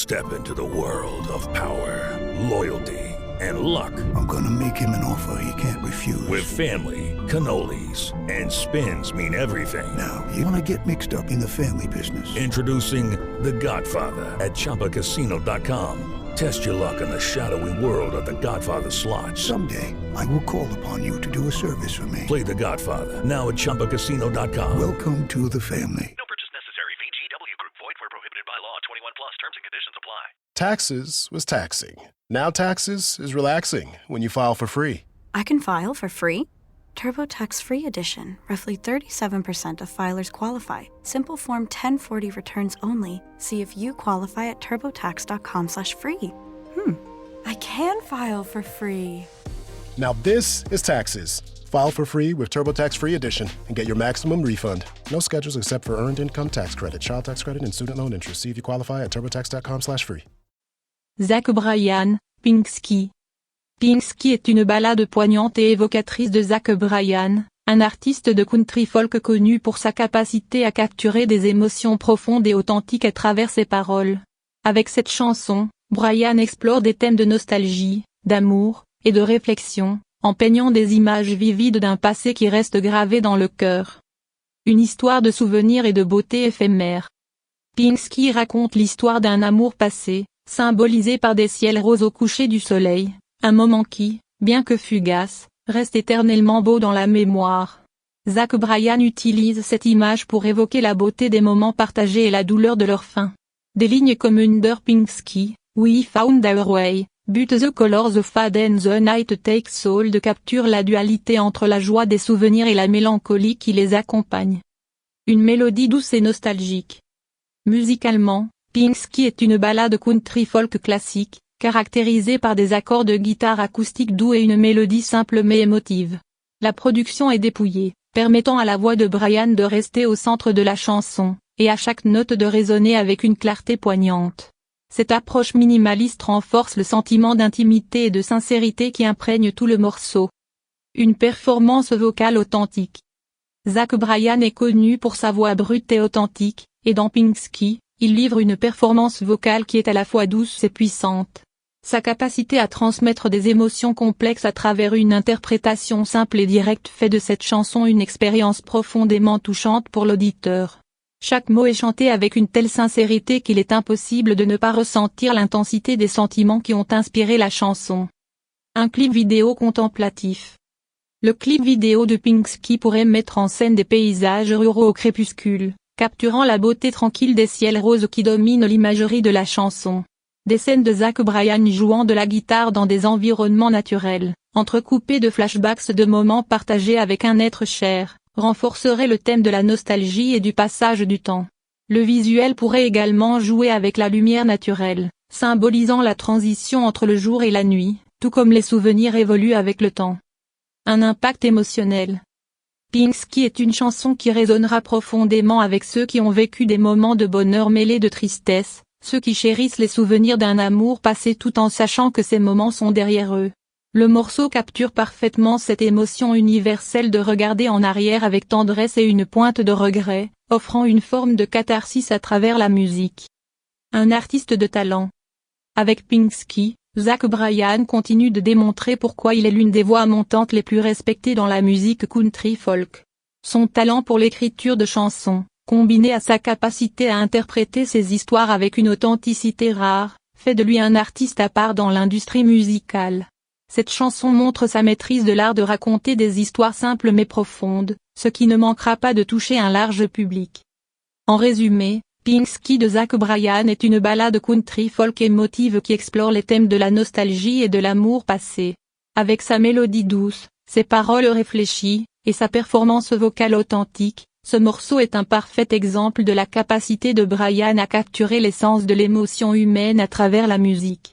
Step into the world of power, loyalty, and luck. I'm gonna make him an offer he can't refuse. With family, cannolis, and spins mean everything. Now, you wanna get mixed up in the family business. Introducing The Godfather at ChumbaCasino.com. Test your luck in the shadowy world of The Godfather slot. Someday, I will call upon you to do a service for me. Play The Godfather, now at ChumbaCasino.com. Welcome to the family. No purchase necessary. VGW Group. Void where prohibited by law. 21 plus. Terms and conditions apply. Taxes was taxing. Now taxes is relaxing when you file for free. I can file for free? TurboTax Free Edition. Roughly 37% of filers qualify. Simple Form 1040 returns only. See if you qualify at turbotax.com/free. I can file for free. Now this is taxes. File for free with TurboTax Free Edition and get your maximum refund. No schedules except for Earned Income Tax Credit, Child Tax Credit, and Student Loan Interest. See if you qualify at turbotax.com/free. Zach Bryan, Pinkski. Pinkski est une ballade poignante et évocatrice de Zach Bryan, un artiste de country folk connu pour sa capacité à capturer des émotions profondes et authentiques à travers ses paroles. Avec cette chanson, Bryan explore des thèmes de nostalgie, d'amour, et de réflexion, en peignant des images vivides d'un passé qui reste gravé dans le cœur. Une histoire de souvenirs et de beauté éphémère. Pinkski raconte l'histoire d'un amour passé, symbolisé par des ciels roses au coucher du soleil, un moment qui, bien que fugace, reste éternellement beau dans la mémoire. Zach Bryan utilise cette image pour évoquer la beauté des moments partagés et la douleur de leur fin. Des lignes comme Under Pinkski, We Found Our Way, But the Colors Fade and the Night Takes Hold capturent la dualité entre la joie des souvenirs et la mélancolie qui les accompagne. Une mélodie douce et nostalgique. Musicalement, Pinkski est une ballade country folk classique, caractérisée par des accords de guitare acoustique doux et une mélodie simple mais émotive. La production est dépouillée, permettant à la voix de Bryan de rester au centre de la chanson, et à chaque note de résonner avec une clarté poignante. Cette approche minimaliste renforce le sentiment d'intimité et de sincérité qui imprègne tout le morceau. Une performance vocale authentique. Zach Bryan est connu pour sa voix brute et authentique, et dans Pinkski, il livre une performance vocale qui est à la fois douce et puissante. Sa capacité à transmettre des émotions complexes à travers une interprétation simple et directe fait de cette chanson une expérience profondément touchante pour l'auditeur. Chaque mot est chanté avec une telle sincérité qu'il est impossible de ne pas ressentir l'intensité des sentiments qui ont inspiré la chanson. Un clip vidéo contemplatif. Le clip vidéo de Pinkski pourrait mettre en scène des paysages ruraux au crépuscule, capturant la beauté tranquille des ciels roses qui dominent l'imagerie de la chanson. Des scènes de Zach Bryan jouant de la guitare dans des environnements naturels, entrecoupés de flashbacks de moments partagés avec un être cher, renforceraient le thème de la nostalgie et du passage du temps. Le visuel pourrait également jouer avec la lumière naturelle, symbolisant la transition entre le jour et la nuit, tout comme les souvenirs évoluent avec le temps. Un impact émotionnel. Pinkski est une chanson qui résonnera profondément avec ceux qui ont vécu des moments de bonheur mêlés de tristesse, ceux qui chérissent les souvenirs d'un amour passé tout en sachant que ces moments sont derrière eux. Le morceau capture parfaitement cette émotion universelle de regarder en arrière avec tendresse et une pointe de regret, offrant une forme de catharsis à travers la musique. Un artiste de talent. Avec Pinkski, Zach Bryan continue de démontrer pourquoi il est l'une des voix montantes les plus respectées dans la musique country folk. Son talent pour l'écriture de chansons, combiné à sa capacité à interpréter ses histoires avec une authenticité rare, fait de lui un artiste à part dans l'industrie musicale. Cette chanson montre sa maîtrise de l'art de raconter des histoires simples mais profondes, ce qui ne manquera pas de toucher un large public. En résumé, Pinkski de Zach Bryan est une ballade country folk émotive qui explore les thèmes de la nostalgie et de l'amour passé. Avec sa mélodie douce, ses paroles réfléchies, et sa performance vocale authentique, ce morceau est un parfait exemple de la capacité de Bryan à capturer l'essence de l'émotion humaine à travers la musique.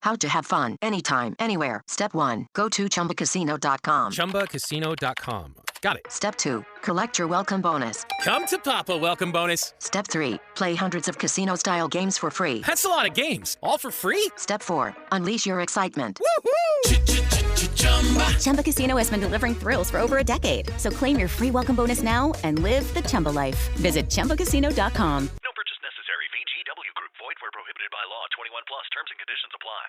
How to have fun anytime, anywhere. Step 1. Go to ChumbaCasino.com. ChumbaCasino.com. Got it. Step 2. Collect your welcome bonus. Come to Papa welcome bonus. Step 3. Play hundreds of casino-style games for free. That's a lot of games. All for free? Step 4. Unleash your excitement. Woohoo! Chumba Casino has been delivering thrills for over a decade. So claim your free welcome bonus now and live the Chumba life. Visit ChumbaCasino.com. No purchase necessary. VGW Group. Void where prohibited by law. law. 21 plus terms and conditions apply.